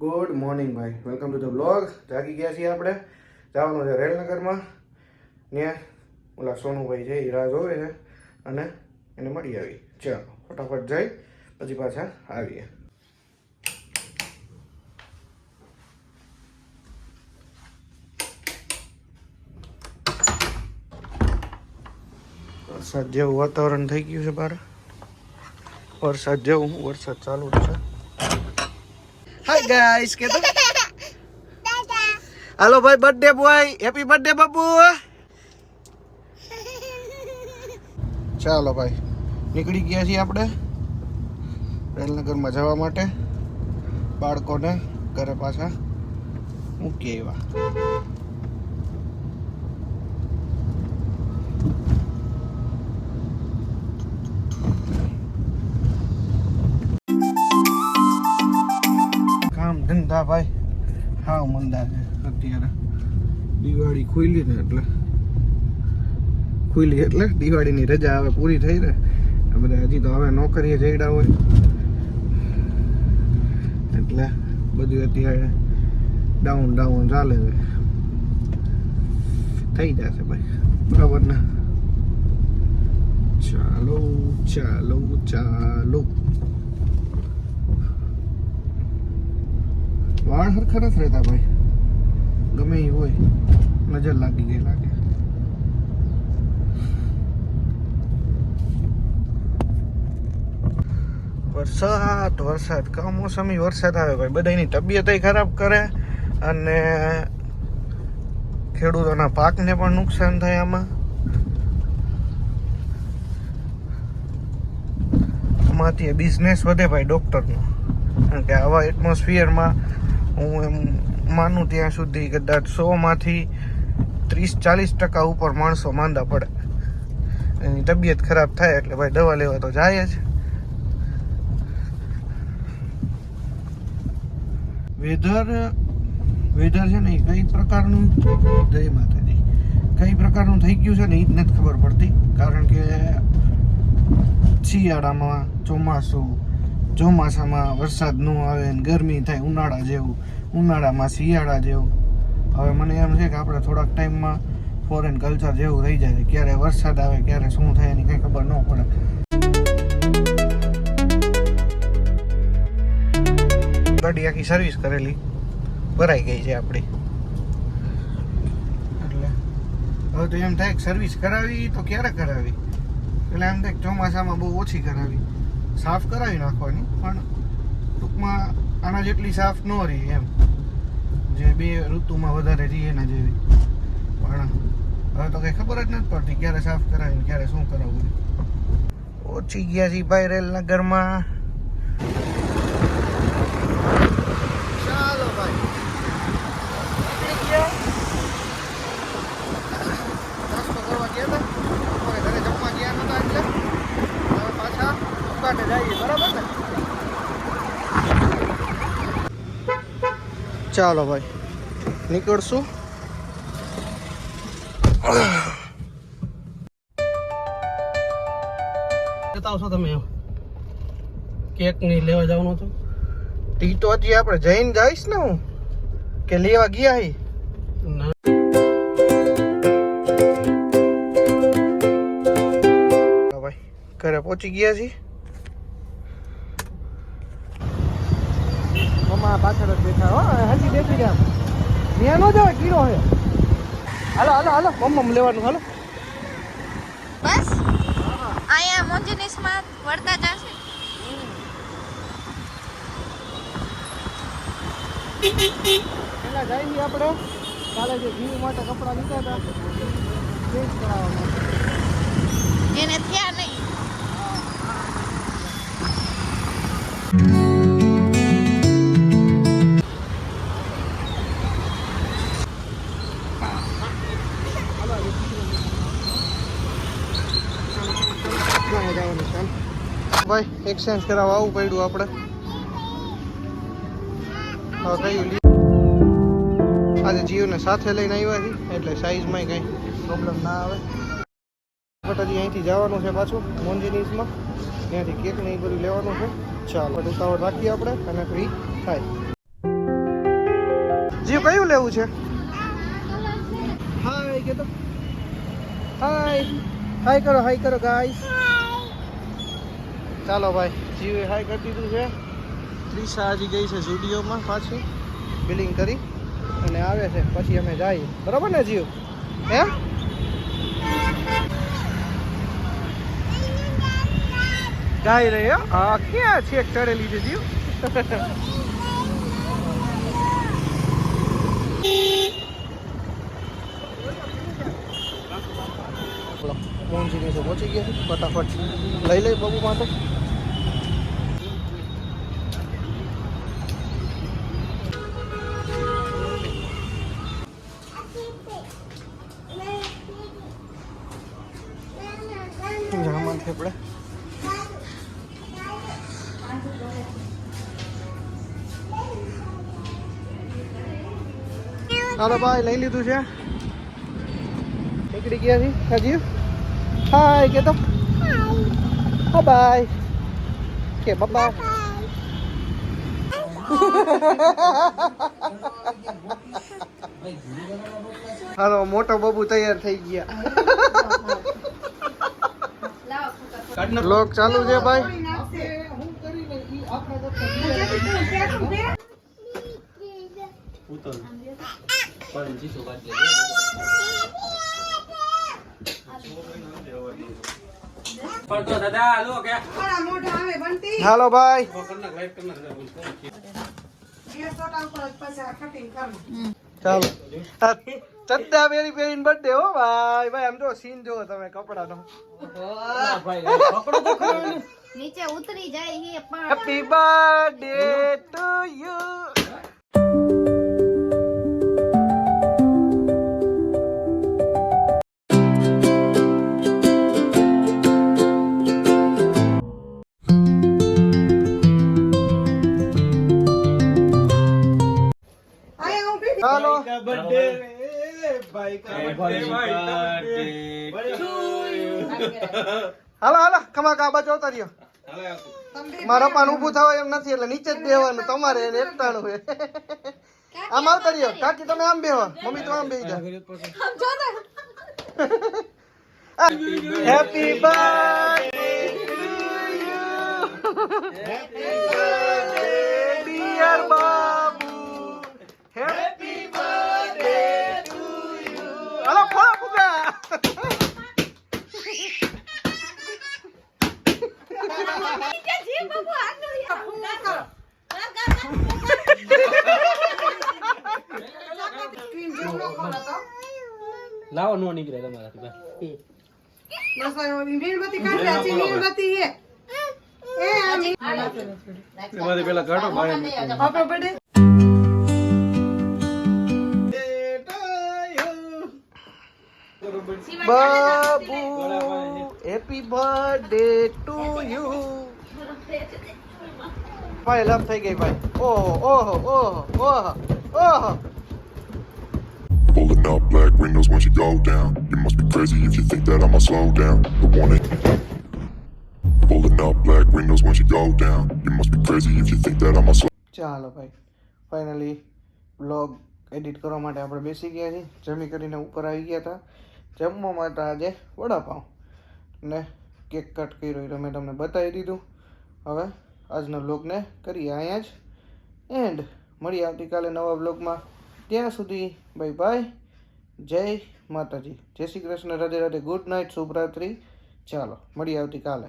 Good morning ભાઈ, welcome to the blog. જાગી ગયા છીએ આપણે. જવાનું છે રેલનગરમાં. ત્યાં ઓલા સોનુભાઈ છે, એ રાહ જોવે છે અને એને મળી આવી. ચાલો ફટાફટ જઈ પછી પાછા આવીએ. વરસાદ જેવું વાતાવરણ થઈ ગયું છે બહાર. વરસાદ જેવું વરસાદ ચાલુ છે. હાય ગાઈસ, કે તો હાલો ભાઈ, birthday boy, happy birthday Babu. ચાલો ભાઈ, નીકળી ગયા છીએ આપણે રેલનગરમાં જવા માટે. બાળકોને ઘરે પાછા મૂકી આવ્યા. કામ ધંધા ભાઈ હાવ મંદા છે અત્યારે. દિવાળી ખુલી એટલે દિવાળીની રજા હવે પૂરી થઈ ને. આ બધા હજી તો હવે નોકરીએ જઈડા હોય એટલે બધું અત્યારે ડાઉન ચાલે છે. થઈ જશે ભાઈ, બરાબર ને? ચાલો ચાલો ચાલો. વાળ હરખા નથી રહેતા ભાઈ, ગમે એ હોય, નજર લાગી ગઈ લાગે. વરસાદ કમોસમી વરસાદ આવે ભાઈ, બધાની તબિયત ખરાબ કરે અને ખેડૂતોના પાકને પણ નુકસાન થાય આમાં. આમાંથી બિઝનેસ વધે ભાઈ ડોક્ટરનો, કારણ કે આવા એટમોસ્ફિયરમાં હું એમ માનું ત્યાં સુધી કદાચ 100માંથી 30-40% ઉપર માણસો માંદા પડે. એની તબિયત ખરાબ થાય એટલે ભાઈ દવા લેવા તો જાય જ. વેધર છે ને એ કઈ પ્રકારનું, જય માતાજી, કઈ પ્રકારનું થઈ ગયું છે ને એ જ નથી ખબર પડતી. કારણ કે શિયાળામાં ચોમાસામાં વરસાદ ન આવે ને ગરમી થાય ઉનાળા જેવું, ઉનાળામાં શિયાળા જેવું. હવે મને એમ છે કે આપણે થોડાક ટાઈમમાં ફોરેન કલ્ચર જેવું થઈ જાય. ક્યારે વરસાદ આવે ક્યારે શું થાય એની કંઈ ખબર ન પડે. ગાડી આખી સર્વિસ કરેલી ભરાઈ ગઈ છે આપણી. એટલે હવે તો એમ થાય કે સર્વિસ કરાવી તો ક્યારે કરાવી. એટલે એમ થાય ચોમાસામાં બહુ ઓછી કરાવી, સાફ કરાવી નાખવાની, પણ ટૂંકમાં આના જેટલી સાફ ન રહી એમ, જે બે ઋતુમાં વધારે રહી એના જેવી. પણ હવે તો કંઈ ખબર જ નથી પડતી ક્યારે સાફ કરાવી ક્યારે શું કરાવવું. ઓછી ગયા છીએ ભાઈ રેલનગરમાં. ચાલો ભાઈ, નીકળી ગયા. નાસ્તો કરવા ગયા હતા, ઘરે જમવા ગયા નતા એટલે હવે પાછા દુકાને જઈએ, બરાબર ને? ચાલો ભાઈ, નીકળશું. આવશો તમે કેક નહીં લેવા જવાનું હતું? ઈ તો હજી આપણે જઈને જઈશ ને, હું કે લેવા ગયા હી ભાઈ. ઘરે પહોંચી ગયા છીએ. મમ્મા પાછળ જ બેઠા હો, હજી બેસી ગયા. ત્યાં ન જવાય, કીડો હે. હાલો મમ્મ લેવાનું. હાલો બસ આયા મોંજીનિસમાં વળતા જશે. પેલા જઈએ આપણે કાલે જે જીવ માટે કપડાં લીધા હતા ચેન્જ કરાવવા માટે. એને થયા નહીં. ભાઈ એક્સચેન્જ કરાવવા આવવું પડ્યું આપણે. હા કયું આજે જીઓને સાથે લઈને આવ્યા છીએ એટલે સાઈઝમાં કંઈ પ્રોબ્લેમ ના આવે. હજી અહીંથી જવાનું છે પાછું મોંજીનીસમાં, ત્યાંથી કેક ને એ બધું લેવાનું છે. ચાલો ઉતાવળ રાખીએ આપણે અને ફ્રી થાય. જીવ કયું લેવું છે? હાય કે તો હાય હાય કરો ગાઈસ. ચાલો ભાઈ, જીવે હાય કરી દીધું છે. ત્રિષા હજી ગઈ છે સ્ટુડિયોમાં પાછી બિલિંગ કરી અને આવે છે, પછી અમે જઈએ. બરાબર ને જીવ? હે ગાઈ રહી હો. હા, ક્યાં છેક ચડેલી છે જીવ? મોહનજી તો પહોંચી ગયા છે, ફટાફટ લઈ લઈ બબુ માટે. જામાં થેપડે હાલો ભાઈ, લઈ લીધું છે. નીકળી ગયા છે. હજી હાય કે તો હા બાય કે બાય. હાલો, મોટો બબુ તૈયાર થઈ ગયા. લોક ચાલુ છે ભાઈ. હાલો ભાઈ, ચાલો. ચડ્ડા પહેરી પહેરીને બર્થડે હો ભાઈ. ભાઈ આમ જો સીન જો તમે કપડાનો. નીચે ઉતરી જાય હે પણ happy birthday to you. Hello birthday ભાઈ કા હાલો હાલો ખમા કા બાજુ આવતા રહ્યો. મારા પાન ઊભું થવા એમ નથી એટલે નીચે જ બેહવાનું તમારે. એને એકટાણું છે. આમ આવતા રહ્યો. કાકી તમે આમ બેહો, મમ્મી તો આમ બેહી જા. Happy birthday to you. Happy birthday dear Babu. Happy birthday to you. હાલો ફોડો ફુગા. લાવો નો નીકળે તમારાથી પેલા કાઢો Babu happy birthday to you. ભાઈ લપ થઈ ગઈ ભાઈ. ઓહો ઓહો ઓહો ઓહો ઓહો. Pulling up black windows once you go down. You must be crazy if you think that I'ma slow down. The one Pulling up black windows once you go down. You must be crazy if you think that I'ma slow. ચાલો ભાઈ, finally blog edit કરવા માટે આપણે બેસી ગયા છીએ. જમી કરીને ઉપર આવી ગયા હતા. જમવા માટે આજે વડાપાઉં ને કેક કટ કર્યો એટલે મેં તમને બતાવી દીધું. હવે આજના બ્લોગને કરીએ અહીંયા જ એન્ડ. મળીએ આવતીકાલે નવા બ્લોગમાં. ત્યાં સુધી બાય બાય. જય માતાજી, જય શ્રી કૃષ્ણ, રાધે રાધે, ગુડ નાઇટ, શુભરાત્રી. ચાલો મળીએ આવતીકાલે.